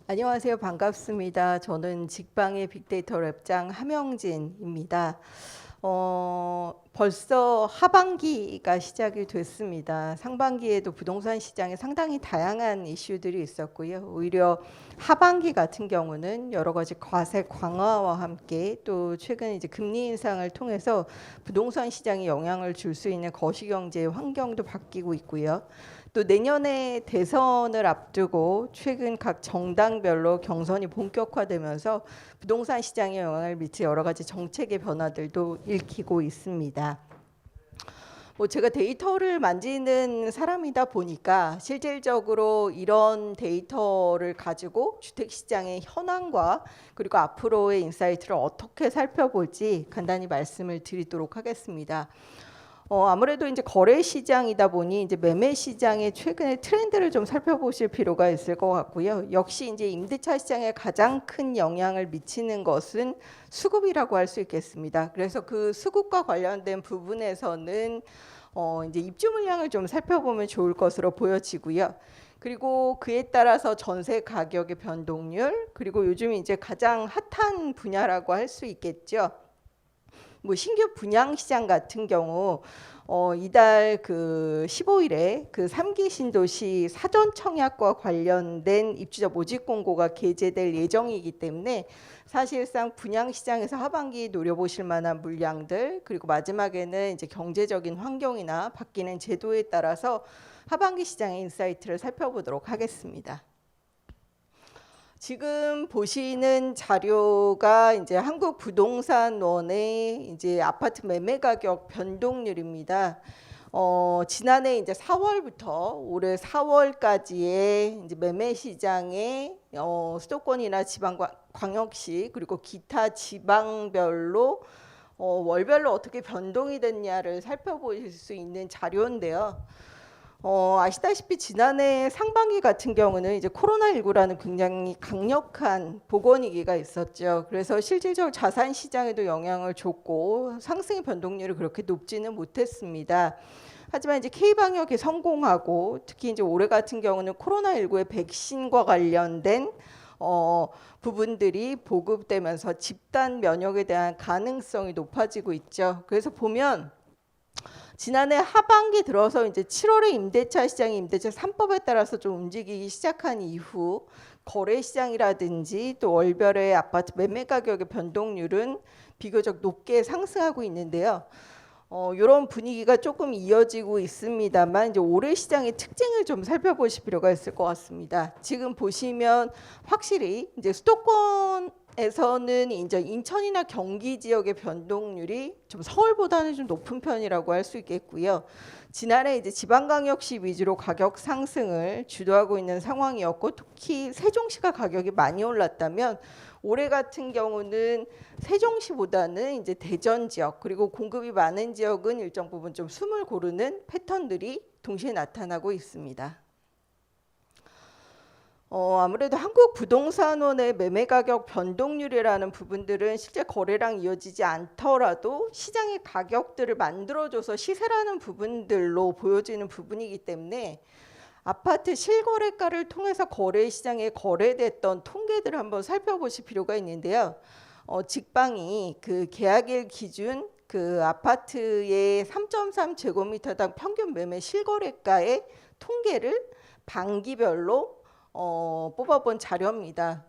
안녕하세요. 반갑습니다. 저는 직방의 빅데이터 랩장 함영진입니다. 벌써 하반기가 시작이 됐습니다. 상반기에도 부동산 시장에 상당히 다양한 이슈들이 있었고요. 오히려 하반기 같은 경우는 여러 가지 과세 강화와 함께 또 최근 이제 금리 인상을 통해서 부동산 시장에 영향을 줄 수 있는 거시경제 환경도 바뀌고 있고요. 또 내년에 대선을 앞두고 최근 각 정당별로 경선이 본격화되면서 부동산 시장에 영향을 미칠 여러 가지 정책의 변화들도 읽히고 있습니다. 제가 데이터를 만지는 사람이다 보니까 실질적으로 이런 데이터를 가지고 주택시장의 현황과 그리고 앞으로의 인사이트를 어떻게 살펴볼지 간단히 말씀을 드리도록 하겠습니다. 아무래도 이제 거래 시장이다 보니 이제 매매 시장의 최근의 트렌드를 좀 살펴보실 필요가 있을 것 같고요. 역시 이제 임대차 시장에 가장 큰 영향을 미치는 것은 수급이라고 할 수 있겠습니다. 그래서 그 수급과 관련된 부분에서는 이제 입주 물량을 좀 살펴보면 좋을 것으로 보여지고요. 그리고 그에 따라서 전세 가격의 변동률, 그리고 요즘 이제 가장 핫한 분야라고 할 수 있겠죠. 신규 분양 시장 같은 경우 이달 그 15일에 그 3기 신도시 사전 청약과 관련된 입주자 모집 공고가 게재될 예정이기 때문에 사실상 분양 시장에서 하반기 노려보실 만한 물량들, 그리고 마지막에는 이제 경제적인 환경이나 바뀌는 제도에 따라서 하반기 시장의 인사이트를 살펴보도록 하겠습니다. 지금 보시는 자료가 이제 한국부동산원의 이제 아파트 매매 가격 변동률입니다. 지난해 이제 4월부터 올해 4월까지의 이제 매매 시장의 수도권이나 지방광역시 그리고 기타 지방별로 월별로 어떻게 변동이 됐냐를 살펴보실 수 있는 자료인데요. 아시다시피 지난해 상반기 같은 경우는 이제 코로나19라는 굉장히 강력한 보건위기가 있었죠. 그래서 실질적으로 자산 시장에도 영향을 줬고 상승의 변동률이 그렇게 높지는 못했습니다. 하지만 이제 K방역이 성공하고 특히 이제 올해 같은 경우는 코로나19의 백신과 관련된 부분들이 보급되면서 집단 면역에 대한 가능성이 높아지고 있죠. 그래서 보면 지난해 하반기 들어서 이제 7월에 임대차 시장이 임대차 3법에 따라서 좀 움직이기 시작한 이후 거래 시장이라든지 또 월별의 아파트 매매 가격의 변동률은 비교적 높게 상승하고 있는데요. 이런 분위기가 조금 이어지고 있습니다만 이제 올해 시장의 특징을 좀 살펴보실 필요가 있을 것 같습니다. 지금 보시면 확실히 이제 수도권에서는 이제 인천이나 경기 지역의 변동률이 좀 서울보다는 좀 높은 편이라고 할 수 있겠고요. 지난해 이제 지방광역시 위주로 가격 상승을 주도하고 있는 상황이었고 특히 세종시가 가격이 많이 올랐다면 올해 같은 경우는 세종시보다는 이제 대전 지역 그리고 공급이 많은 지역은 일정 부분 좀 숨을 고르는 패턴들이 동시에 나타나고 있습니다. 아무래도 한국부동산원의 매매가격 변동률이라는 부분들은 실제 거래랑 이어지지 않더라도 시장의 가격들을 만들어줘서 시세라는 부분들로 보여지는 부분이기 때문에 아파트 실거래가를 통해서 거래 시장에 거래됐던 통계들을 한번 살펴보실 필요가 있는데요. 직방이 그 계약일 기준 그 아파트의 3.3제곱미터당 평균 매매 실거래가의 통계를 반기별로 뽑아본 자료입니다.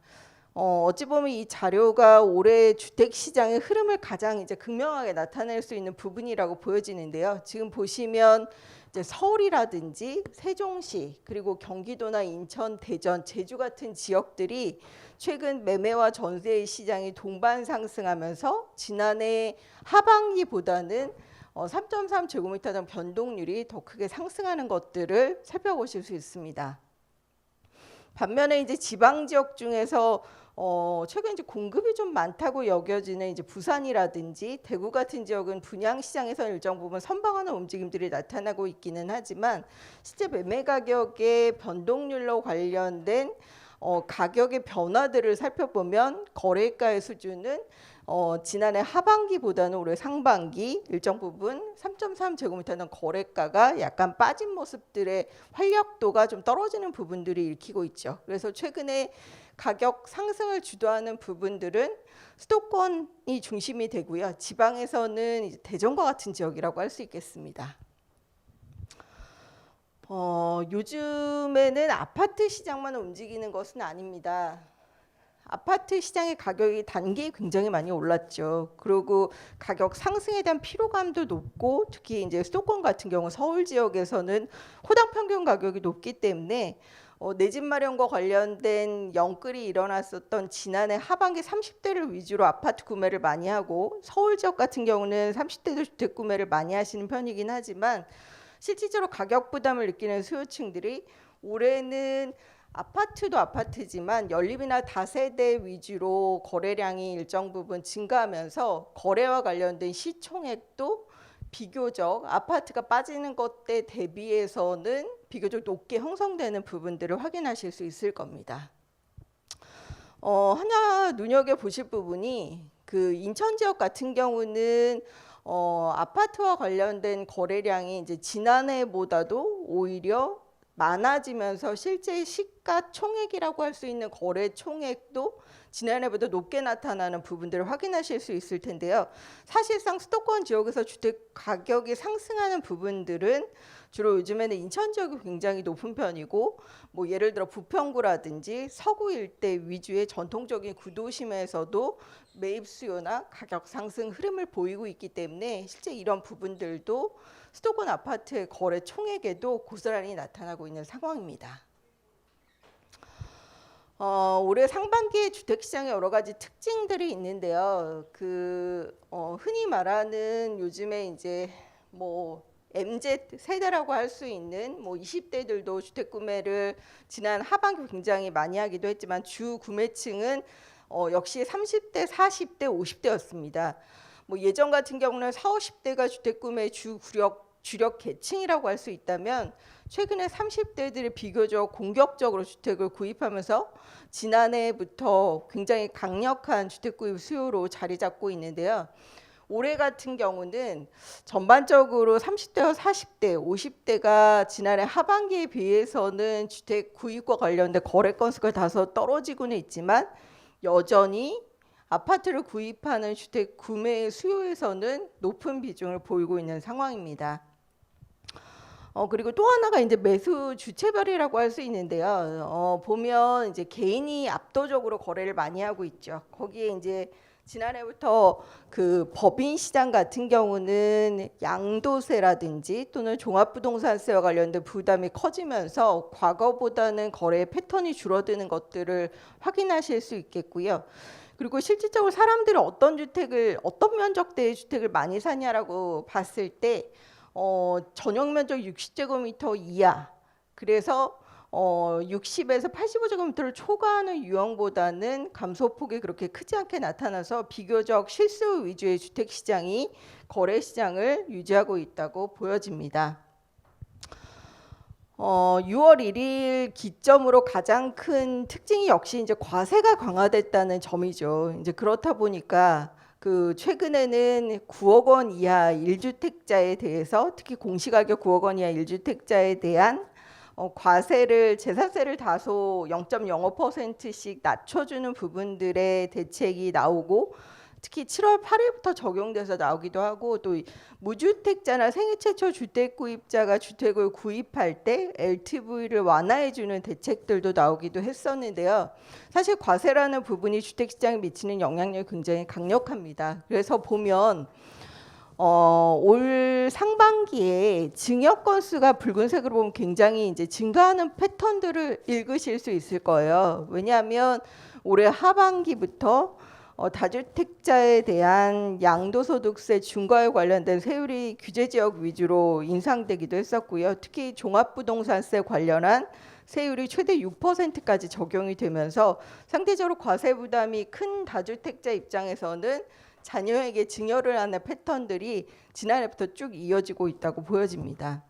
어찌 보면 이 자료가 올해 주택 시장의 흐름을 가장 이제 극명하게 나타낼 수 있는 부분이라고 보여지는데요. 지금 보시면 이제 서울이라든지 세종시 그리고 경기도나 인천, 대전, 제주 같은 지역들이 최근 매매와 전세 시장이 동반 상승하면서 지난해 하반기보다는 3.3제곱미터당 변동률이 더 크게 상승하는 것들을 살펴보실 수 있습니다. 반면에 이제 지방 지역 중에서 최근 이제 공급이 좀 많다고 여겨지는 이제 부산이라든지 대구 같은 지역은 분양 시장에서 일정 부분 선방하는 움직임들이 나타나고 있기는 하지만 실제 매매 가격의 변동률로 관련된 가격의 변화들을 살펴보면 거래가의 수준은 지난해 하반기보다는 올해 상반기 일정 부분 3.3제곱미터는 거래가가 약간 빠진 모습들의 활력도가 좀 떨어지는 부분들이 읽히고 있죠. 그래서 최근에 가격 상승을 주도하는 부분들은 수도권이 중심이 되고요. 지방에서는 이제 대전과 같은 지역이라고 할 수 있겠습니다. 요즘에는 아파트 시장만 움직이는 것은 아닙니다. 아파트 시장의 가격이 단기 굉장히 많이 올랐죠. 그리고 가격 상승에 대한 피로감도 높고 특히 이제 수도권 같은 경우 서울 지역에서는 호당 평균 가격이 높기 때문에 내 집 마련과 관련된 영끌이 일어났었던 지난해 하반기 30대를 위주로 아파트 구매를 많이 하고 서울 지역 같은 경우는 30대도 주택 구매를 많이 하시는 편이긴 하지만 실질적으로 가격 부담을 느끼는 수요층들이 올해는 아파트도 아파트지만 연립이나 다세대 위주로 거래량이 일정 부분 증가하면서 거래와 관련된 시총액도 비교적 아파트가 빠지는 것에 대비해서는 비교적 높게 형성되는 부분들을 확인하실 수 있을 겁니다. 하나 눈여겨보실 부분이 그 인천 지역 같은 경우는 아파트와 관련된 거래량이 이제 지난해보다도 오히려 많아지면서 실제 시가총액이라고 할 수 있는 거래 총액도 지난해보다 높게 나타나는 부분들을 확인하실 수 있을 텐데요. 사실상 수도권 지역에서 주택 가격이 상승하는 부분들은 주로 요즘에는 인천 지역이 굉장히 높은 편이고 뭐 예를 들어 부평구라든지 서구 일대 위주의 전통적인 구도심에서도 매입 수요나 가격 상승 흐름을 보이고 있기 때문에 실제 이런 부분들도 수도권 아파트의 거래 총액에도 고스란히 나타나고 있는 상황입니다. 올해 상반기에 주택시장에 여러 가지 특징들이 있는데요. 흔히 말하는 요즘에 이제 뭐 MZ 세대라고 할 수 있는 뭐 20대들도 주택 구매를 지난 하반기 굉장히 많이 하기도 했지만 주 구매층은 역시 30대, 40대, 50대였습니다. 뭐 예전 같은 경우는 40, 50대가 주택 구매 주력 계층이라고 할 수 있다면 최근에 30대들이 비교적 공격적으로 주택을 구입하면서 지난해부터 굉장히 강력한 주택 구입 수요로 자리 잡고 있는데요. 올해 같은 경우는 전반적으로 30대와 40대, 50대가 지난해 하반기에 비해서는 주택 구입과 관련된 거래 건수가 다소 떨어지고는 있지만 여전히 아파트를 구입하는 주택 구매 수요에서는 높은 비중을 보이고 있는 상황입니다. 그리고 또 하나가 이제 매수 주체별이라고 할 수 있는데요. 보면 이제 개인이 압도적으로 거래를 많이 하고 있죠. 거기에 이제 지난해부터 그 법인 시장 같은 경우는 양도세라든지 또는 종합부동산세와 관련된 부담이 커지면서 과거보다는 거래 패턴이 줄어드는 것들을 확인하실 수 있겠고요. 그리고 실질적으로 사람들이 어떤 면적대의 주택을 많이 사냐라고 봤을 때 전용 면적 60제곱미터 이하, 그래서 60에서 85제곱미터를 초과하는 유형보다는 감소폭이 그렇게 크지 않게 나타나서 비교적 실수 위주의 주택 시장이 거래 시장을 유지하고 있다고 보여집니다. 6월 1일 기점으로 가장 큰 특징이 역시 이제 과세가 강화됐다는 점이죠. 이제 그렇다 보니까 최근에는 9억 원 이하 1주택자에 대해서 특히 공시가격 9억 원 이하 1주택자에 대한 재산세를 다소 0.05%씩 낮춰주는 부분들의 대책이 나오고 특히 7월 8일부터 적용돼서 나오기도 하고 또 무주택자나 생애 최초 주택 구입자가 주택을 구입할 때 LTV를 완화해주는 대책들도 나오기도 했었는데요. 사실 과세라는 부분이 주택시장에 미치는 영향력이 굉장히 강력합니다. 그래서 보면 올 상반기에 증여 건수가 붉은색으로 보면 굉장히 이제 증가하는 패턴들을 읽으실 수 있을 거예요. 왜냐하면 올해 하반기부터 다주택자에 대한 양도소득세 중과에 관련된 세율이 규제 지역 위주로 인상되기도 했었고요. 특히 종합부동산세 관련한 세율이 최대 6%까지 적용이 되면서 상대적으로 과세 부담이 큰 다주택자 입장에서는 자녀에게 증여를 하는 패턴들이 지난해부터 쭉 이어지고 있다고 보여집니다.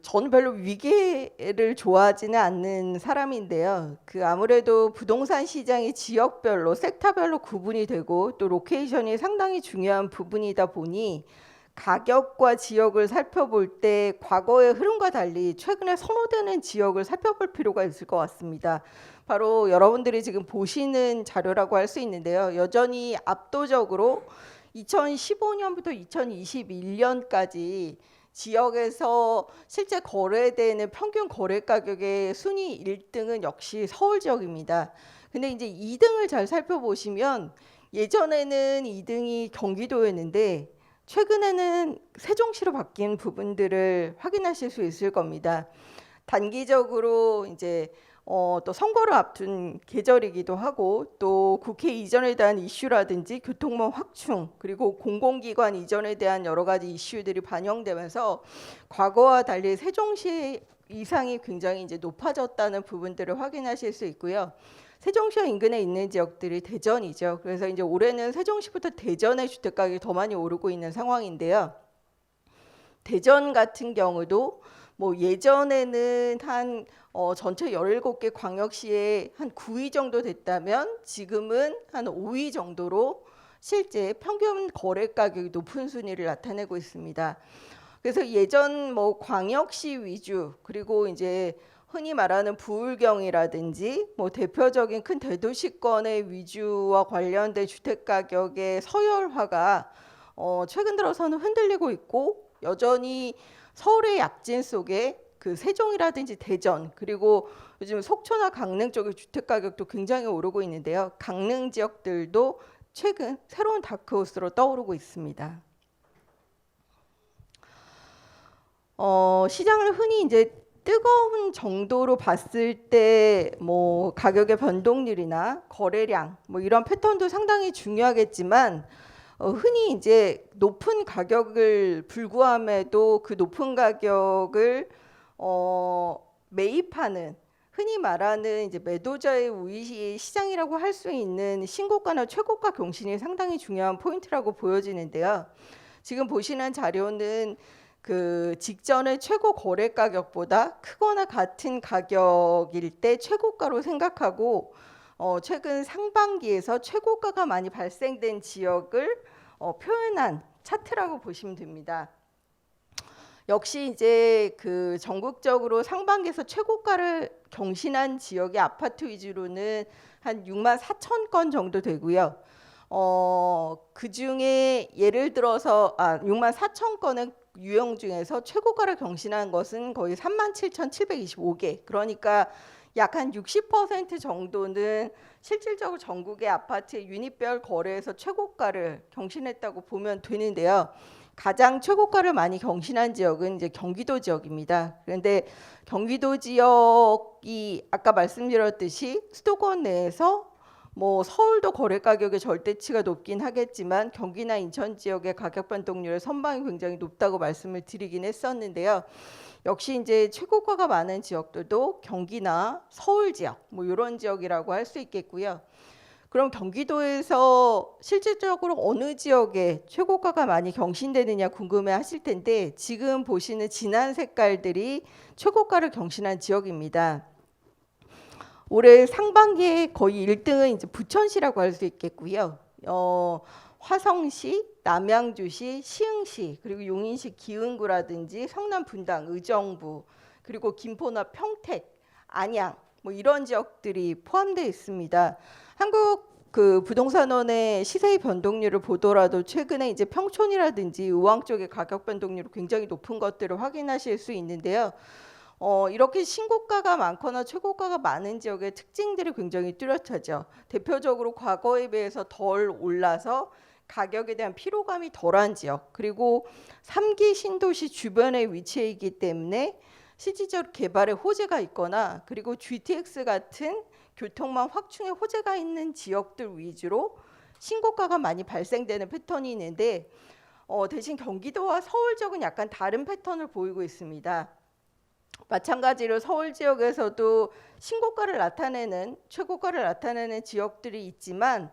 저는 별로 위계를 좋아하지는 않는 사람인데요. 아무래도 부동산 시장이 지역별로 섹터별로 구분이 되고 또 로케이션이 상당히 중요한 부분이다 보니 가격과 지역을 살펴볼 때 과거의 흐름과 달리 최근에 선호되는 지역을 살펴볼 필요가 있을 것 같습니다. 바로 여러분들이 지금 보시는 자료라고 할 수 있는데요. 여전히 압도적으로 2015년부터 2021년까지 지역에서 실제 거래되는 평균 거래 가격의 순위 1등은 역시 서울 지역입니다. 근데 이제 2등을 잘 살펴보시면 예전에는 2등이 경기도였는데 최근에는 세종시로 바뀐 부분들을 확인하실 수 있을 겁니다. 단기적으로 이제 또 선거를 앞둔 계절이기도 하고 또 국회 이전에 대한 이슈라든지 교통망 확충 그리고 공공기관 이전에 대한 여러 가지 이슈들이 반영되면서 과거와 달리 세종시 이상이 굉장히 이제 높아졌다는 부분들을 확인하실 수 있고요. 세종시와 인근에 있는 지역들이 대전이죠. 그래서 이제 올해는 세종시부터 대전의 주택 가격이 더 많이 오르고 있는 상황인데요. 대전 같은 경우도 뭐 예전에는 한 전체 17개 광역시에 한 9위 정도 됐다면 지금은 한 5위 정도로 실제 평균 거래 가격이 높은 순위를 나타내고 있습니다. 그래서 예전 뭐 광역시 위주 그리고 이제 흔히 말하는 부울경이라든지 뭐 대표적인 큰 대도시권의 위주와 관련된 주택 가격의 서열화가 최근 들어서는 흔들리고 있고 여전히 서울의 약진 속에 세종이라든지 대전 그리고 요즘 속초나 강릉 쪽의 주택 가격도 굉장히 오르고 있는데요. 강릉 지역들도 최근 새로운 다크호스로 떠오르고 있습니다. 시장을 흔히 이제 뜨거운 정도로 봤을 때 뭐 가격의 변동률이나 거래량 뭐 이런 패턴도 상당히 중요하겠지만 흔히 이제 높은 가격을 불구함에도 그 높은 가격을 매입하는 흔히 말하는 이제 매도자의 우위 시장이라고 할 수 있는 신고가나 최고가 경신이 상당히 중요한 포인트라고 보여지는데요. 지금 보시는 자료는 직전의 최고 거래 가격보다 크거나 같은 가격일 때 최고가로 생각하고 최근 상반기에서 최고가가 많이 발생된 지역을 표현한 차트라고 보시면 됩니다. 역시 이제 전국적으로 상반기에서 최고가를 경신한 지역의 아파트 위주로는 한 6만 4천 건 정도 되고요. 그 중에 예를 들어서 6만 4천 건의 유형 중에서 최고가를 경신한 것은 거의 37,725개. 그러니까 약 한 60% 정도는 실질적으로 전국의 아파트의 유닛별 거래에서 최고가를 경신했다고 보면 되는데요. 가장 최고가를 많이 경신한 지역은 이제 경기도 지역입니다. 그런데 경기도 지역이 아까 말씀드렸듯이 수도권 내에서 뭐 서울도 거래 가격의 절대치가 높긴 하겠지만 경기나 인천 지역의 가격 변동률의 선방이 굉장히 높다고 말씀을 드리긴 했었는데요. 역시 이제 최고가가 많은 지역들도 경기나 서울 지역 뭐 이런 지역이라고 할 수 있겠고요. 그럼 경기도에서 실질적으로 어느 지역에 최고가가 많이 경신되느냐 궁금해 하실 텐데 지금 보시는 진한 색깔들이 최고가를 경신한 지역입니다. 올해 상반기에 거의 1등은 이제 부천시라고 할 수 있겠고요. 화성시, 남양주시, 시흥시, 그리고 용인시 기흥구라든지 성남 분당, 의정부, 그리고 김포나 평택, 안양 뭐 이런 지역들이 포함되어 있습니다. 한국 부동산원의 시세의 변동률을 보더라도 최근에 이제 평촌이라든지 의왕 쪽의 가격 변동률이 굉장히 높은 것들을 확인하실 수 있는데요. 이렇게 신고가가 많거나 최고가가 많은 지역의 특징들이 굉장히 뚜렷하죠. 대표적으로 과거에 비해서 덜 올라서 가격에 대한 피로감이 덜한 지역, 그리고 3기 신도시 주변에 위치해 있기 때문에 실질적 개발의 호재가 있거나 그리고 GTX 같은 교통망 확충의 호재가 있는 지역들 위주로 신고가가 많이 발생되는 패턴이 있는데 대신 경기도와 서울 지역은 약간 다른 패턴을 보이고 있습니다. 마찬가지로 서울 지역에서도 신고가를 나타내는 최고가를 나타내는 지역들이 있지만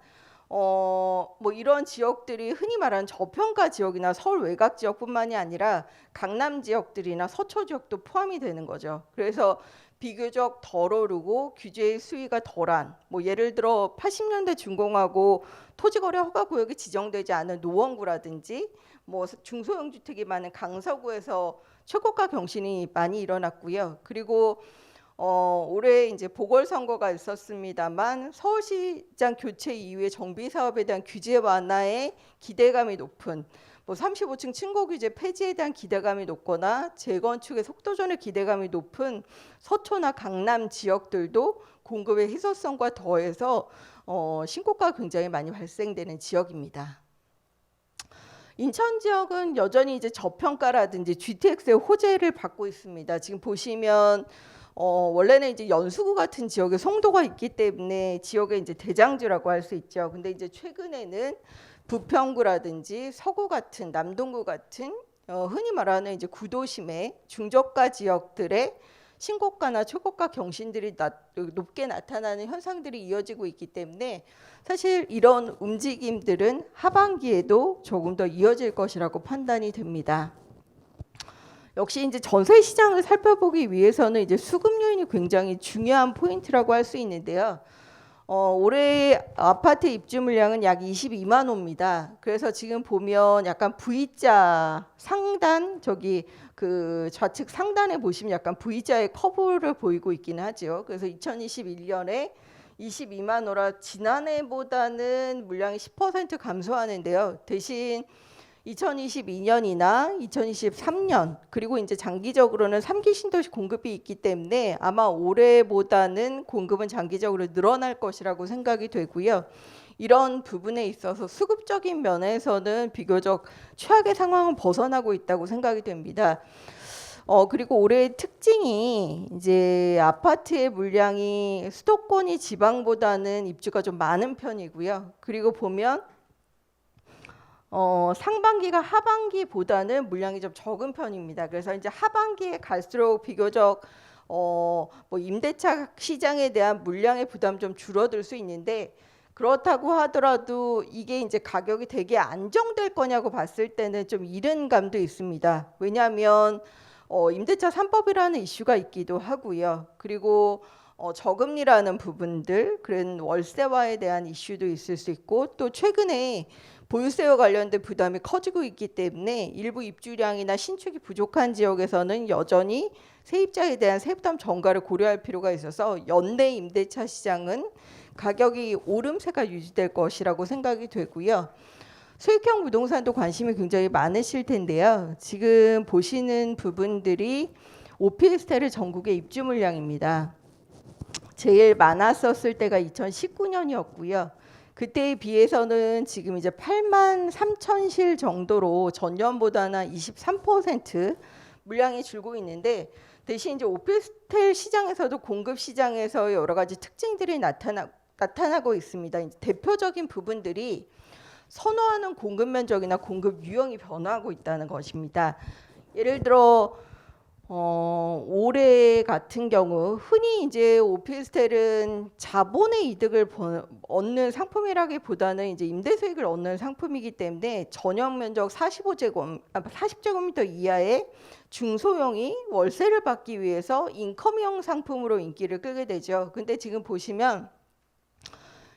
뭐 이런 지역들이 흔히 말하는 저평가 지역이나 서울 외곽 지역뿐만이 아니라 강남 지역들이나 서초 지역도 포함이 되는 거죠. 그래서 비교적 덜 오르고 규제의 수위가 덜한 뭐 예를 들어 80년대 준공하고 토지거래 허가 구역이 지정되지 않은 노원구라든지 뭐 중소형 주택이 많은 강서구에서 최고가 경신이 많이 일어났고요. 그리고 올해 이제 보궐선거가 있었습니다만 서울시장 교체 이후에 정비 사업에 대한 규제 완화에 기대감이 높은 뭐 35층 층고 규제 폐지에 대한 기대감이 높거나 재건축의 속도전에 기대감이 높은 서초나 강남 지역들도 공급의 희소성과 더해서 신고가가 굉장히 많이 발생되는 지역입니다. 인천 지역은 여전히 이제 저평가라든지 GTX의 호재를 받고 있습니다. 지금 보시면 원래는 이제 연수구 같은 지역에 송도가 있기 때문에 지역의 이제 대장주라고 할 수 있죠. 근데 이제 최근에는 부평구라든지 서구 같은 남동구 같은 흔히 말하는 이제 구도심의 중저가 지역들의 신고가나 최고가 경신들이 높게 나타나는 현상들이 이어지고 있기 때문에 사실 이런 움직임들은 하반기에도 조금 더 이어질 것이라고 판단이 됩니다. 역시 이제 전세 시장을 살펴보기 위해서는 이제 수급 요인이 굉장히 중요한 포인트라고 할 수 있는데요. 올해 아파트 입주 물량은 약 22만 호입니다. 그래서 지금 보면 약간 V자 상단 저기 그 좌측 상단에 보시면 약간 V자의 커브를 보이고 있기는 하죠. 그래서 2021년에 22만 호라 지난해보다는 물량이 10% 감소하는데요. 대신 2022년이나 2023년 그리고 이제 장기적으로는 3기 신도시 공급이 있기 때문에 아마 올해보다는 공급은 장기적으로 늘어날 것이라고 생각이 되고요. 이런 부분에 있어서 수급적인 면에서는 비교적 최악의 상황은 벗어나고 있다고 생각이 됩니다. 그리고 올해의 특징이 이제 아파트의 물량이 수도권이 지방보다는 입주가 좀 많은 편이고요. 그리고 보면 상반기가 하반기보다는 물량이 좀 적은 편입니다. 그래서 이제 하반기에 갈수록 비교적 뭐 임대차 시장에 대한 물량의 부담 좀 줄어들 수 있는데 그렇다고 하더라도 이게 이제 가격이 되게 안정될 거냐고 봤을 때는 좀 이른 감도 있습니다. 왜냐하면 임대차 3법이라는 이슈가 있기도 하고요. 그리고 저금리라는 부분들, 그런 월세화에 대한 이슈도 있을 수 있고 또 최근에 보유세와 관련된 부담이 커지고 있기 때문에 일부 입주량이나 신축이 부족한 지역에서는 여전히 세입자에 대한 세부담 전가를 고려할 필요가 있어서 연내 임대차 시장은 가격이 오름세가 유지될 것이라고 생각이 되고요. 수익형 부동산도 관심이 굉장히 많으실 텐데요. 지금 보시는 부분들이 오피스텔의 전국의 입주 물량입니다. 제일 많았었을 때가 2019년이었고요. 그때에 비해서는 지금 이제 8만 3천 실 정도로 전년보다는 23% 물량이 줄고 있는데 대신 이제 오피스텔 시장에서도 공급 시장에서 여러 가지 특징들이 나타나고 있습니다. 이제 대표적인 부분들이 선호하는 공급 면적이나 공급 유형이 변화하고 있다는 것입니다. 예를 들어 올해 같은 경우 흔히 이제 오피스텔은 자본의 이득을 얻는 상품이라기보다는 이제 임대 수익을 얻는 상품이기 때문에 전용 면적 40제곱미터 이하의 중소형이 월세를 받기 위해서 인컴형 상품으로 인기를 끌게 되죠. 근데 지금 보시면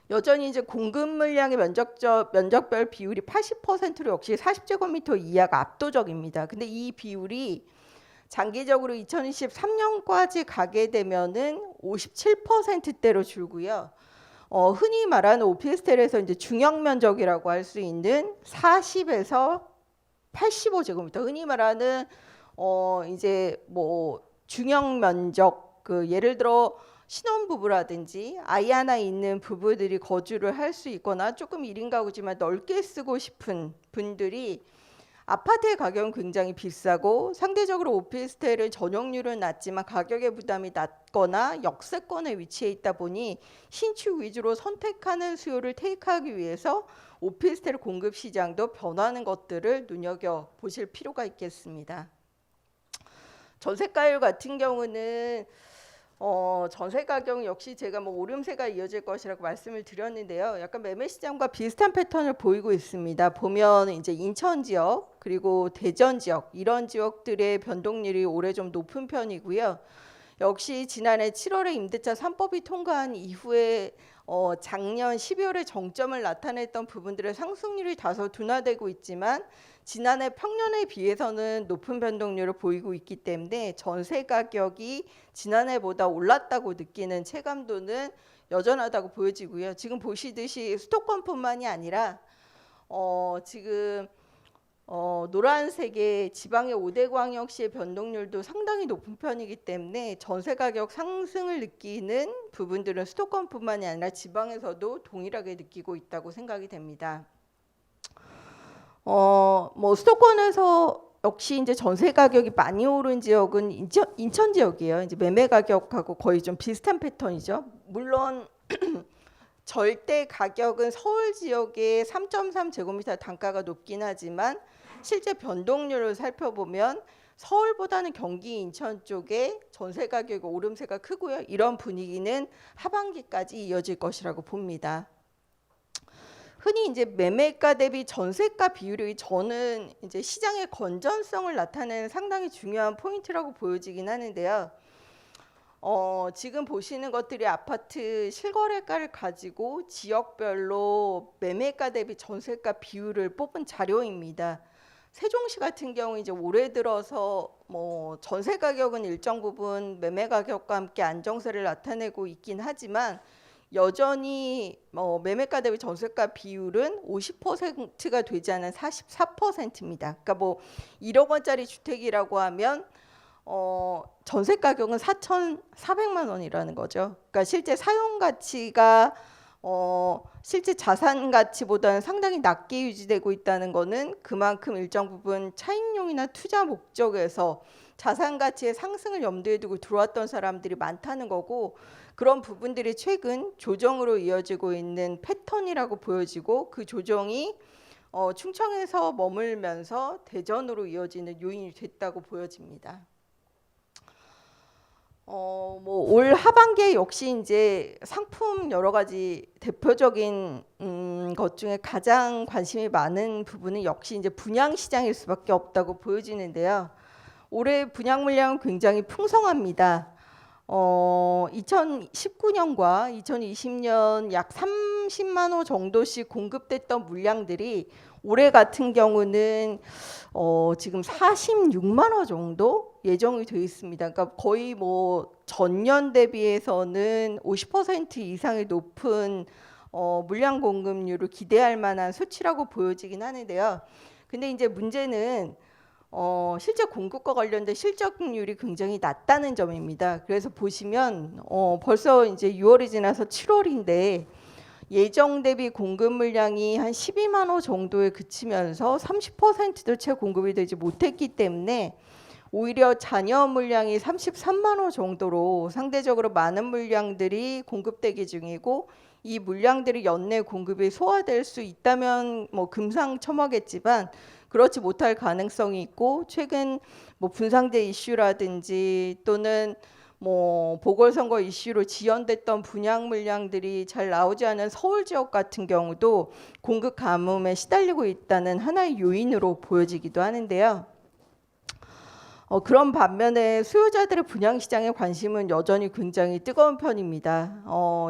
여전히 이제 공급 물량의 면적별 비율이 80%로 역시 40제곱미터 이하가 압도적입니다. 근데 이 비율이 장기적으로 2023년까지 가게 되면은 57%대로 줄고요. 흔히 말하는 오피스텔에서 이제 중형 면적이라고 할 수 있는 40에서 85제곱미터, 흔히 말하는 이제 뭐 중형 면적, 그 예를 들어 신혼부부라든지 아이 하나 있는 부부들이 거주를 할 수 있거나 조금 1인 가구지만 넓게 쓰고 싶은 분들이 아파트의 가격은 굉장히 비싸고 상대적으로 오피스텔은 전용률은 낮지만 가격의 부담이 낮거나 역세권에 위치해 있다 보니 신축 위주로 선택하는 수요를 테이크하기 위해서 오피스텔 공급 시장도 변하는 것들을 눈여겨 보실 필요가 있겠습니다. 전세가율 같은 경우는 전세 가격 역시 제가 뭐 오름세가 이어질 것이라고 말씀을 드렸는데요. 약간 매매 시장과 비슷한 패턴을 보이고 있습니다. 보면 이제 인천 지역 그리고 대전 지역 이런 지역들의 변동률이 올해 좀 높은 편이고요. 역시 지난해 7월에 임대차 3법이 통과한 이후에 작년 12월에 정점을 나타냈던 부분들의 상승률이 다소 둔화되고 있지만 지난해 평년에 비해서는 높은 변동률을 보이고 있기 때문에 전세 가격이 지난해보다 올랐다고 느끼는 체감도는 여전하다고 보여지고요. 지금 보시듯이 수도권뿐만이 아니라 지금 노란색의 지방의 5대 광역시의 변동률도 상당히 높은 편이기 때문에 전세 가격 상승을 느끼는 부분들은 수도권뿐만이 아니라 지방에서도 동일하게 느끼고 있다고 생각이 됩니다. 뭐 수도권에서 역시 이제 전세 가격이 많이 오른 지역은 인천 지역이에요. 이제 매매 가격하고 거의 좀 비슷한 패턴이죠. 물론 절대 가격은 서울 지역의 3.3제곱미터 단가가 높긴 하지만 실제 변동률을 살펴보면 서울보다는 경기 인천 쪽에 전세 가격 오름세가 크고요. 이런 분위기는 하반기까지 이어질 것이라고 봅니다. 흔히 이제 매매가 대비 전세가 비율이 저는 이제 시장의 건전성을 나타내는 상당히 중요한 포인트라고 보여지긴 하는데요. 지금 보시는 것들이 아파트 실거래가를 가지고 지역별로 매매가 대비 전세가 비율을 뽑은 자료입니다. 세종시 같은 경우 이제 올해 들어서 뭐 전세 가격은 일정 부분 매매 가격과 함께 안정세를 나타내고 있긴 하지만 여전히 매매가 대비 전세가 비율은 50%가 되지 않은 44%입니다. 그러니까 뭐 1억 원짜리 주택이라고 하면 전세 가격은 4,400만 원이라는 거죠. 그러니까 실제 사용 가치가 실제 자산 가치보다는 상당히 낮게 유지되고 있다는 것은 그만큼 일정 부분 차익용이나 투자 목적에서 자산 가치의 상승을 염두에 두고 들어왔던 사람들이 많다는 거고 그런 부분들이 최근 조정으로 이어지고 있는 패턴이라고 보여지고 그 조정이 충청에서 머물면서 대전으로 이어지는 요인이 됐다고 보여집니다. 뭐 올 하반기에 역시 이제 상품 여러 가지 대표적인 것 중에 가장 관심이 많은 부분은 역시 이제 분양 시장일 수밖에 없다고 보여지는데요. 올해 분양 물량은 굉장히 풍성합니다. 2019년과 2020년 약 30만 호 정도씩 공급됐던 물량들이 올해 같은 경우는 지금 46만 호 정도 예정이 되어 있습니다. 그러니까 거의 뭐 전년 대비해서는 50% 이상의 높은 물량 공급률을 기대할 만한 수치라고 보여지긴 하는데요. 근데 이제 문제는 실제 공급과 관련된 실적률이 굉장히 낮다는 점입니다. 그래서 보시면 벌써 이제 6월이 지나서 7월인데 예정 대비 공급 물량이 한 12만 호 정도에 그치면서 30%도 채 공급이 되지 못했기 때문에 오히려 잔여 물량이 33만 호 정도로 상대적으로 많은 물량들이 공급되기 중이고 이 물량들이 연내 공급이 소화될 수 있다면 뭐 금상첨화겠지만 그렇지 못할 가능성이 있고 최근 뭐 분상제 이슈라든지 또는 뭐 보궐선거 이슈로 지연됐던 분양 물량들이 잘 나오지 않은 서울 지역 같은 경우도 공급 가뭄에 시달리고 있다는 하나의 요인으로 보여지기도 하는데요. 그런 반면에 수요자들의 분양 시장에 관심은 여전히 굉장히 뜨거운 편입니다.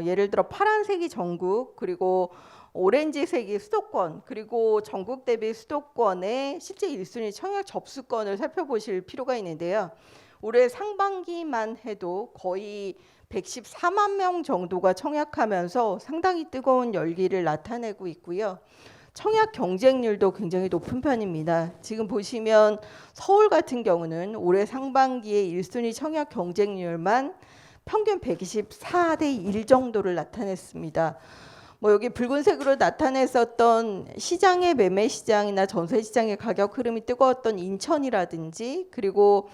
예를 들어 파란색이 전국 그리고 오렌지색이 수도권 그리고 전국 대비 수도권의 실제 1순위 청약 접수권을 살펴보실 필요가 있는데요. 올해 상반기만 해도 거의 114만 명 정도가 청약하면서 상당히 뜨거운 열기를 나타내고 있고요. 청약 경쟁률도 굉장히 높은 편입니다. 지금 보시면 서울 같은 경우는 올해 상반기에 1순위 청약 경쟁률만 평균 124대 1 정도를 나타냈습니다. 뭐 여기 붉은색으로 나타냈었던 시장의 매매 시장이나 전세 시장의 가격 흐름이 뜨거웠던 인천이라든지 그리고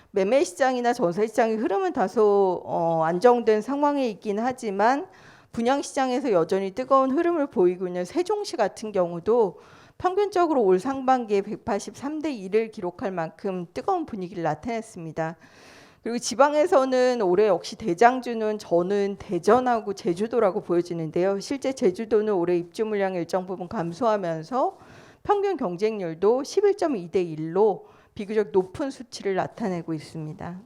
매매 시장이나 전세 시장의 흐름은 다소 안정된 상황에 있긴 하지만 분양시장에서 여전히 뜨거운 흐름을 보이고 있는 세종시 같은 경우도 평균적으로 올 상반기에 183대 1을 기록할 만큼 뜨거운 분위기를 나타냈습니다. 그리고 지방에서는 올해 역시 대장주는 저는 대전하고 제주도라고 보여지는데요. 실제 제주도는 올해 입주 물량이 일정 부분 감소하면서 평균 경쟁률도 11.2대 1로 비교적 높은 수치를 나타내고 있습니다.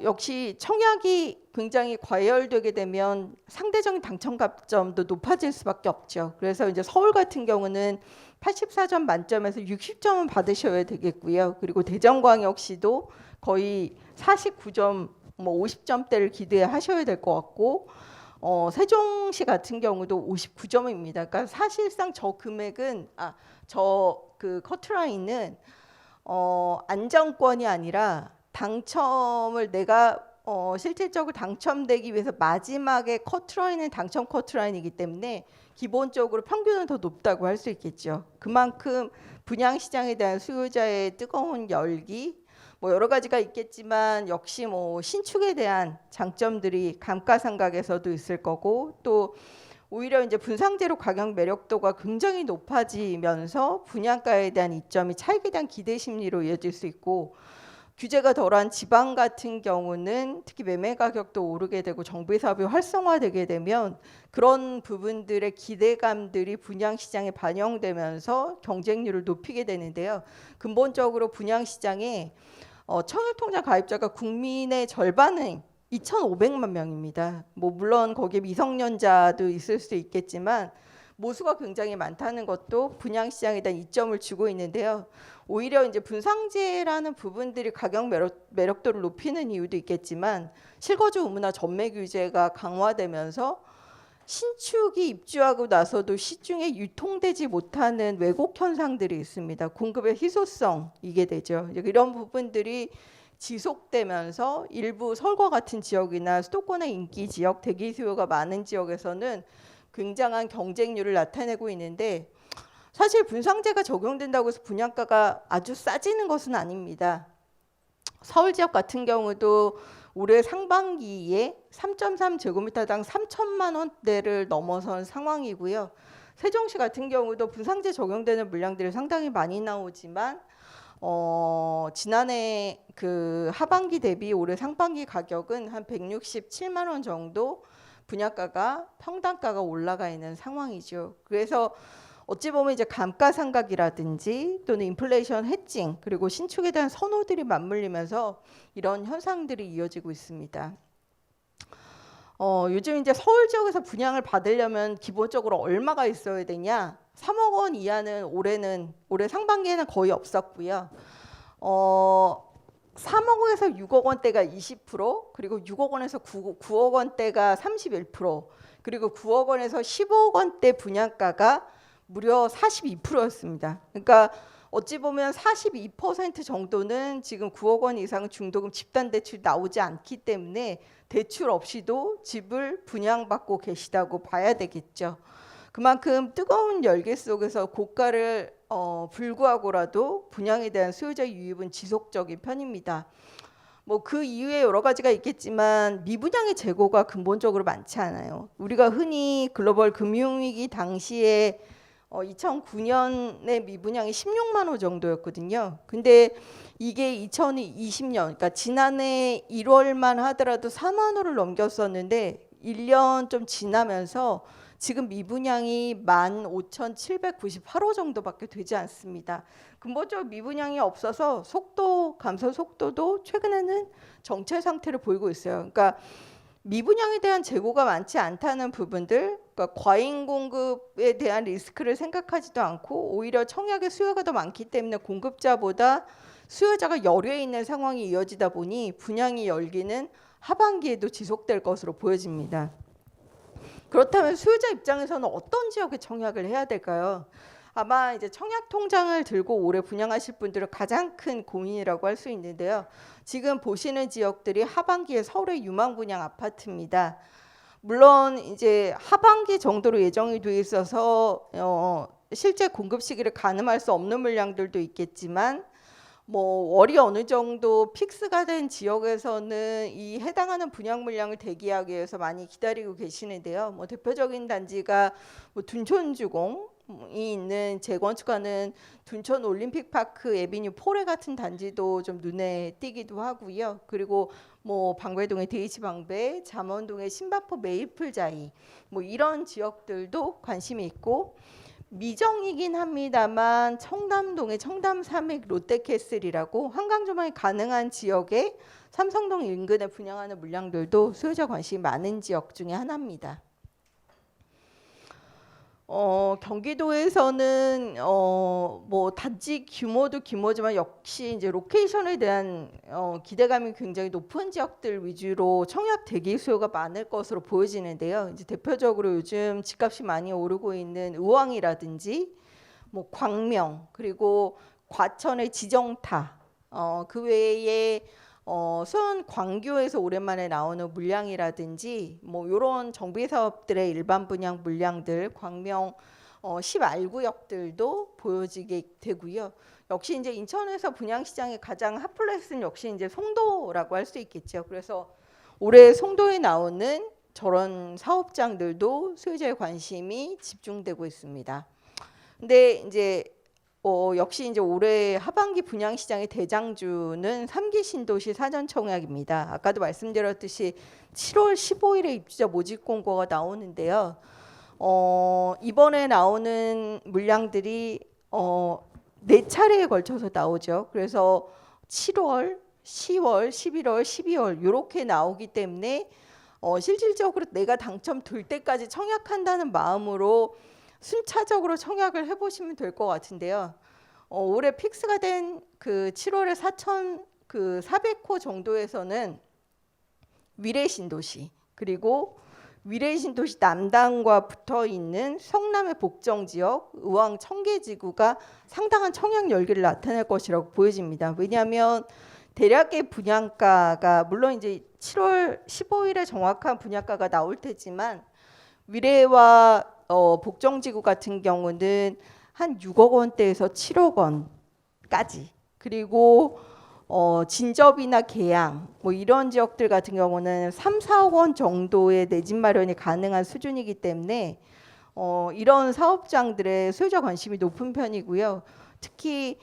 역시 청약이 굉장히 과열되게 되면 상대적인 당첨 가점도 높아질 수밖에 없죠. 그래서 이제 서울 같은 경우는 84점 만점에서 60점은 받으셔야 되겠고요. 그리고 대전광역시도 거의 49점, 50점대를 기대하셔야 될 것 같고, 세종시 같은 경우도 59점입니다. 그러니까 사실상 저 금액은 그 커트라인은 안정권이 아니라 당첨을 내가 실질적으로 당첨되기 위해서 마지막에 커트라인은 당첨 커트라인이기 때문에 기본적으로 평균은 더 높다고 할 수 있겠죠. 그만큼 분양시장에 대한 수요자의 뜨거운 열기, 여러 가지가 있겠지만 역시 신축에 대한 장점들이 감가상각에서도 있을 거고, 또 오히려 이제 분상제로 가격 매력도가 굉장히 높아지면서 분양가에 대한 이점이 차익에 대한 기대 심리로 이어질 수 있고, 규제가 덜한 지방 같은 경우는 특히 매매 가격도 오르게 되고 정비 사업이 활성화되게 되면 그런 부분들의 기대감들이 분양시장에 반영되면서 경쟁률을 높이게 되는데요. 근본적으로 분양시장에 청약통장 가입자가 국민의 절반은 2,500만 명입니다. 물론 거기에 미성년자도 있을 수 있겠지만 모수가 굉장히 많다는 것도 분양시장에 대한 이점을 주고 있는데요. 오히려 이제 분상제라는 부분들이 가격 매력도를 높이는 이유도 있겠지만 실거주 의무나 전매 규제가 강화되면서 신축이 입주하고 나서도 시중에 유통되지 못하는 왜곡 현상들이 있습니다. 공급의 희소성이게 되죠. 이런 부분들이 지속되면서 일부 서울과 같은 지역이나 수도권의 인기 지역, 대기 수요가 많은 지역에서는 굉장한 경쟁률을 나타내고 있는데, 사실 분상제가 적용된다고 해서 분양가가 아주 싸지는 것은 아닙니다. 서울 지역 같은 경우도 올해 상반기에 3.3제곱미터당 3천만 원대를 넘어선 상황이고요. 세종시 같은 경우도 분상제 적용되는 물량들이 상당히 많이 나오지만 지난해 그 하반기 대비 올해 상반기 가격은 한 167만 원 정도 분양가가 평당가가 올라가 있는 상황이죠. 그래서 어찌 보면 이제 감가상각이라든지 또는 인플레이션 해칭, 그리고 신축에 대한 선호들이 맞물리면서 이런 현상들이 이어지고 있습니다. 요즘 이제 서울 지역에서 분양을 받으려면 기본적으로 얼마가 있어야 되냐? 3억 원 이하는 올해 상반기에는 거의 없었고요. 3억에서 6억 원대가 20%, 그리고 6억 원에서 9억 원대가 31%, 그리고 9억 원에서 15억 원대 분양가가 무려 42%였습니다. 그러니까 어찌 보면 42% 정도는 지금 9억 원 이상 중도금 집단대출이 나오지 않기 때문에 대출 없이도 집을 분양받고 계시다고 봐야 되겠죠. 그만큼 뜨거운 열기 속에서 고가를 불구하고라도 분양에 대한 수요자 유입은 지속적인 편입니다. 그 이유에 여러 가지가 있겠지만 미분양의 재고가 근본적으로 많지 않아요. 우리가 흔히 글로벌 금융위기 당시에 2009년에 미분양이 16만 호 정도였거든요. 근데 이게 2020년, 그러니까 지난해 1월만 하더라도 4만 호를 넘겼었는데 1년 좀 지나면서 지금 미분양이 15,798호 정도밖에 되지 않습니다. 근본적으로 미분양이 없어서 감소 속도도 최근에는 정체 상태를 보이고 있어요. 그러니까 미분양에 대한 재고가 많지 않다는 부분들, 그러니까 과잉 공급에 대한 리스크를 생각하지도 않고 오히려 청약의 수요가 더 많기 때문에 공급자보다 수요자가 열에 있는 상황이 이어지다 보니 분양의 열기는 하반기에도 지속될 것으로 보여집니다. 그렇다면 수요자 입장에서는 어떤 지역에 청약을 해야 될까요? 아마 이제 청약 통장을 들고 올해 분양하실 분들은 가장 큰 고민이라고 할 수 있는데요. 지금 보시는 지역들이 하반기에 서울의 유망 분양 아파트입니다. 물론 이제 하반기 정도로 예정이 돼 있어서 실제 공급 시기를 가늠할 수 없는 물량들도 있겠지만 뭐 월이 어느 정도 픽스가 된 지역에서는 이 해당하는 분양 물량을 대기하기 위해서 많이 기다리고 계시는데요. 뭐 대표적인 단지가 뭐 둔촌주공이 있는 재건축하는 둔촌 올림픽파크 에비뉴 포레 같은 단지도 좀 눈에 띄기도 하고요. 그리고 뭐 방배동의 데이지 방배, 잠원동의 신바포 메이플자이 뭐 이런 지역들도 관심이 있고, 미정이긴 합니다만 청담동의 청담 삼익 롯데캐슬이라고 한강 조망이 가능한 지역에 삼성동 인근에 분양하는 물량들도 소유자 관심이 많은 지역 중에 하나입니다. 경기도에서는 뭐 단지 규모도 규모지만 역시 이제 로케이션에 대한 기대감이 굉장히 높은 지역들 위주로 청약 대기 수요가 많을 것으로 보여지는데요. 이제 대표적으로 요즘 집값이 많이 오르고 있는 의왕이라든지 뭐 광명, 그리고 과천의 지정타, 그 외에 수원 광교에서 오랜만에 나오는 물량이라든지 뭐 이런 정비 사업들의 일반 분양 물량들, 광명 10알구역들도 보여지게 되고요. 역시 이제 인천에서 분양 시장의 가장 핫플레이스는 역시 이제 송도라고 할 수 있겠죠. 그래서 올해 송도에 나오는 저런 사업장들도 소유자의 관심이 집중되고 있습니다. 근데 이제 역시 이제 올해 하반기 분양 시장의 대장주는 3기 신도시 사전 청약입니다. 아까도 말씀드렸듯이 7월 15일에 입주자 모집 공고가 나오는데요. 이번에 나오는 물량들이 4차례에 걸쳐서 나오죠. 그래서 7월, 10월, 11월, 12월 이렇게 나오기 때문에 실질적으로 내가 당첨될 때까지 청약한다는 마음으로 순차적으로 청약을 해보시면 될 것 같은데요. 올해 픽스가 된 그 7월에 4,400호 정도에서는 위례신도시, 그리고 위례신도시 남단과 붙어 있는 성남의 복정 지역, 의왕 청계지구가 상당한 청약 열기를 나타낼 것이라고 보여집니다. 왜냐하면 대략의 분양가가 물론 이제 7월 15일에 정확한 분양가가 나올 테지만 위례와 복정지구 같은 경우는 한 6억 원대에서 7억 원까지, 그리고 진접이나 계양 뭐 이런 지역들 같은 경우는 3, 4억 원 정도의 내 집 마련이 가능한 수준이기 때문에 이런 사업장들의 소유자 관심이 높은 편이고요. 특히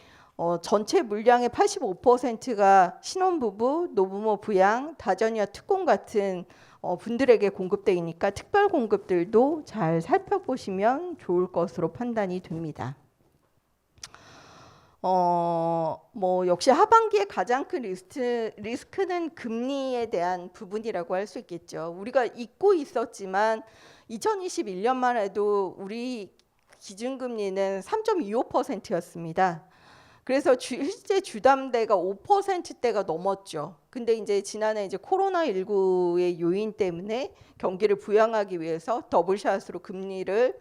전체 물량의 85%가 신혼부부, 노부모 부양, 다전이와 특공 같은 분들에게 공급되니까 특별 공급들도 잘 살펴보시면 좋을 것으로 판단이 됩니다. 뭐 역시 하반기에 가장 큰 리스크는 금리에 대한 부분이라고 할 수 있겠죠. 우리가 잊고 있었지만 2021년만 해도 우리 기준금리는 3.25%였습니다. 그래서 실제 주담대가 5%대가 넘었죠. 근데 이제 지난해 이제 코로나19의 요인 때문에 경기를 부양하기 위해서 더블샷으로 금리를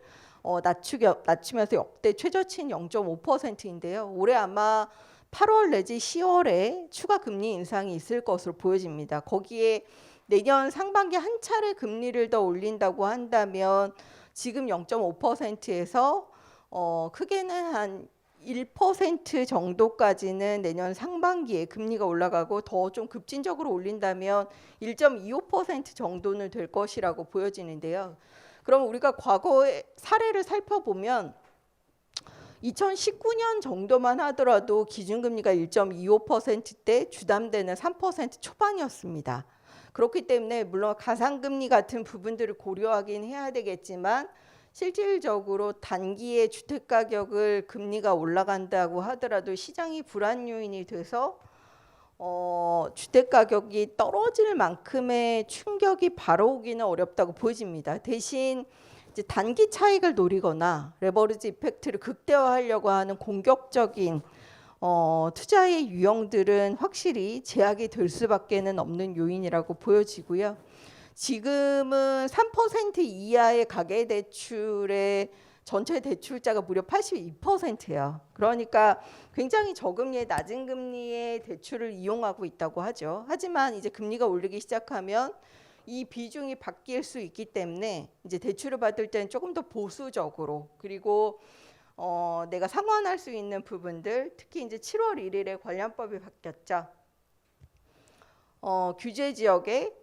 낮추면서 역대 최저치인 0.5%인데요. 올해 아마 8월 내지 10월에 추가 금리 인상이 있을 것으로 보여집니다. 거기에 내년 상반기 한 차례 금리를 더 올린다고 한다면 지금 0.5%에서 크게는 한 1% 정도까지는 내년 상반기에 금리가 올라가고 더 좀 급진적으로 올린다면 1.25% 정도는 될 것이라고 보여지는데요. 그럼 우리가 과거의 사례를 살펴보면 2019년 정도만 하더라도 기준금리가 1.25%대 주담대는 3% 초반이었습니다. 그렇기 때문에 물론 가상금리 같은 부분들을 고려하긴 해야 되겠지만 실질적으로 단기에 주택가격을 금리가 올라간다고 하더라도 시장이 불안 요인이 돼서 주택가격이 떨어질 만큼의 충격이 바로 오기는 어렵다고 보여집니다. 대신 이제 단기 차익을 노리거나 레버리지 이펙트를 극대화하려고 하는 공격적인 투자의 유형들은 확실히 제약이 될 수밖에는 없는 요인이라고 보여지고요. 지금은 3% 이하의 가계대출의 전체 대출자가 무려 82%예요. 그러니까 굉장히 저금리에 낮은 금리의 대출을 이용하고 있다고 하죠. 하지만 이제 금리가 오르기 시작하면 이 비중이 바뀔 수 있기 때문에 이제 대출을 받을 때는 조금 더 보수적으로, 그리고 내가 상환할 수 있는 부분들, 특히 이제 7월 1일에 관련법이 바뀌었죠. 규제 지역에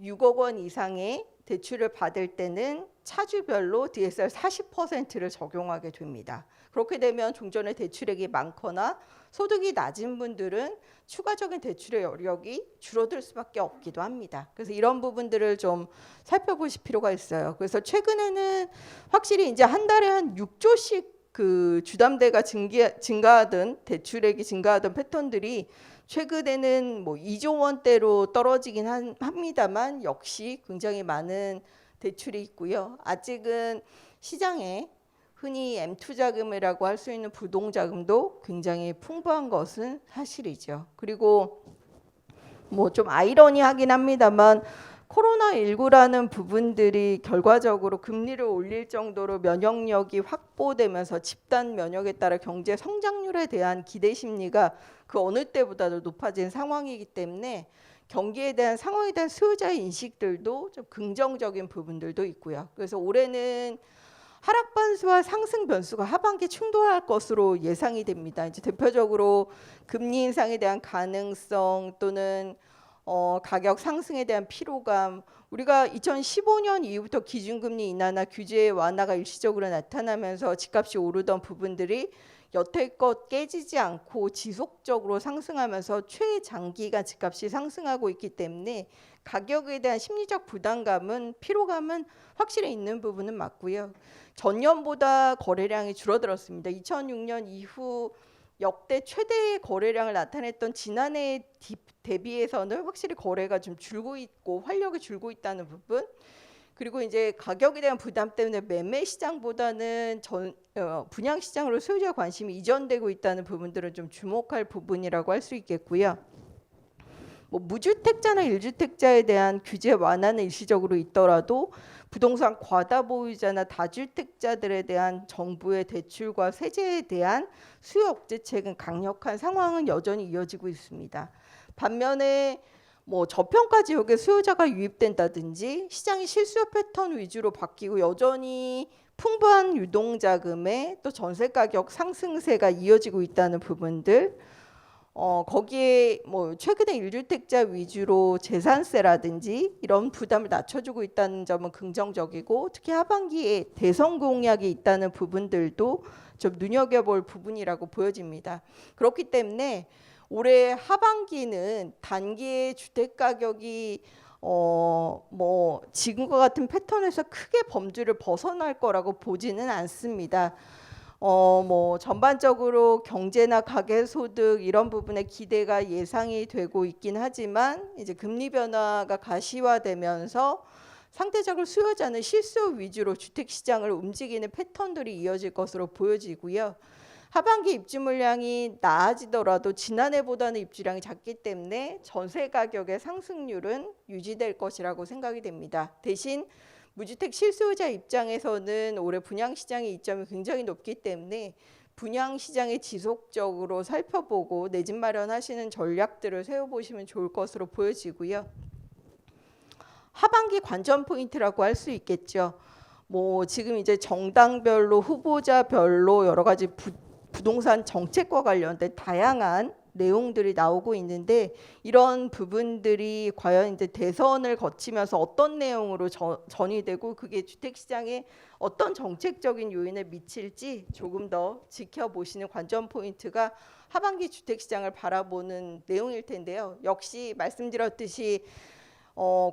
6억 원 이상의 대출을 받을 때는 차주별로 DSR 40%를 적용하게 됩니다. 그렇게 되면 종전에 대출액이 많거나 소득이 낮은 분들은 추가적인 대출의 여력이 줄어들 수밖에 없기도 합니다. 그래서 이런 부분들을 좀 살펴보실 필요가 있어요. 그래서 최근에는 확실히 이제 한 달에 한 6조씩 그 주담대가 증가하던 대출액이 증가하던 패턴들이 최근에는 뭐 2조 원대로 떨어지긴 합니다만 역시 굉장히 많은 대출이 있고요. 아직은 시장에 흔히 M2 자금이라고 할 수 있는 부동 자금도 굉장히 풍부한 것은 사실이죠. 그리고 뭐 좀 아이러니하긴 합니다만 코로나19라는 부분들이 결과적으로 금리를 올릴 정도로 면역력이 확보되면서 집단 면역에 따라 경제 성장률에 대한 기대 심리가 그 어느 때보다도 높아진 상황이기 때문에 경기에 대한 상황에 대한 수요자의 인식들도 좀 긍정적인 부분들도 있고요. 그래서 올해는 하락 변수와 상승 변수가 하반기에 충돌할 것으로 예상이 됩니다. 이제 대표적으로 금리 인상에 대한 가능성 또는 가격 상승에 대한 피로감, 우리가 2015년 이후부터 기준금리 인하나 규제 완화가 일시적으로 나타나면서 집값이 오르던 부분들이 여태껏 깨지지 않고 지속적으로 상승하면서 최장기간 집값이 상승하고 있기 때문에 가격에 대한 심리적 부담감은 피로감은 확실히 있는 부분은 맞고요. 전년보다 거래량이 줄어들었습니다. 2006년 이후 역대 최대의 거래량을 나타냈던 지난해 대비해서는 확실히 거래가 좀 줄고 있고 활력이 줄고 있다는 부분, 그리고 이제 가격에 대한 부담 때문에 매매 시장보다는 분양 시장으로 소유자 관심이 이전되고 있다는 부분들은 좀 주목할 부분이라고 할 수 있겠고요. 뭐 무주택자나 1주택자에 대한 규제 완화는 일시적으로 있더라도 부동산 과다 보유자나 다주택자들에 대한 정부의 대출과 세제에 대한 수요 억제책은 강력한 상황은 여전히 이어지고 있습니다. 반면에 뭐 저평가 지역에 수요자가 유입된다든지 시장이 실수요 패턴 위주로 바뀌고 여전히 풍부한 유동자금에 또 전세 가격 상승세가 이어지고 있다는 부분들, 거기에 뭐 최근에 1주택자 위주로 재산세라든지 이런 부담을 낮춰주고 있다는 점은 긍정적이고, 특히 하반기에 대선 공약이 있다는 부분들도 좀 눈여겨볼 부분이라고 보여집니다. 그렇기 때문에 올해 하반기는 단기의 주택 가격이 뭐 지금과 같은 패턴에서 크게 범주를 벗어날 거라고 보지는 않습니다. 뭐 전반적으로 경제나 가계소득 이런 부분에 기대가 예상이 되고 있긴 하지만 이제 금리 변화가 가시화되면서 상대적으로 수요자는 실수요 위주로 주택 시장을 움직이는 패턴들이 이어질 것으로 보여지고요. 하반기 입주 물량이 나아지더라도 지난해보다는 입주량이 작기 때문에 전세 가격의 상승률은 유지될 것이라고 생각이 됩니다. 대신 무주택 실수요자 입장에서는 올해 분양시장의 이점이 굉장히 높기 때문에 분양시장에 지속적으로 살펴보고 내 집 마련하시는 전략들을 세워보시면 좋을 것으로 보여지고요. 하반기 관전 포인트라고 할 수 있겠죠. 뭐 지금 이제 정당별로 후보자별로 여러 가지 부동산 정책과 관련된 다양한 내용들이 나오고 있는데, 이런 부분들이 과연 이제 대선을 거치면서 어떤 내용으로 전이되고 그게 주택 시장에 어떤 정책적인 요인을 미칠지 조금 더 지켜보시는 관전 포인트가 하반기 주택 시장을 바라보는 내용일 텐데요. 역시 말씀드렸듯이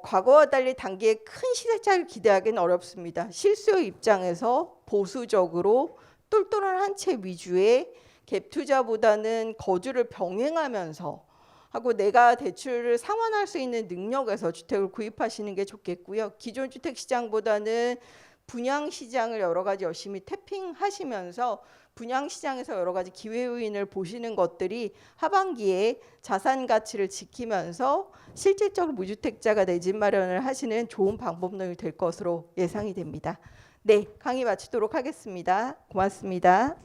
과거와 달리 단기에 큰 시세 차익을 기대하기는 어렵습니다. 실수요 입장에서 보수적으로 똘똘한 한 채 위주의 갭 투자보다는 거주를 병행하면서 하고 내가 대출을 상환할 수 있는 능력에서 주택을 구입하시는 게 좋겠고요. 기존 주택 시장보다는 분양 시장을 여러 가지 열심히 태핑하시면서 분양 시장에서 여러 가지 기회 요인을 보시는 것들이 하반기에 자산 가치를 지키면서 실질적으로 무주택자가 내 집 마련을 하시는 좋은 방법론이 될 것으로 예상이 됩니다. 네, 강의 마치도록 하겠습니다. 고맙습니다.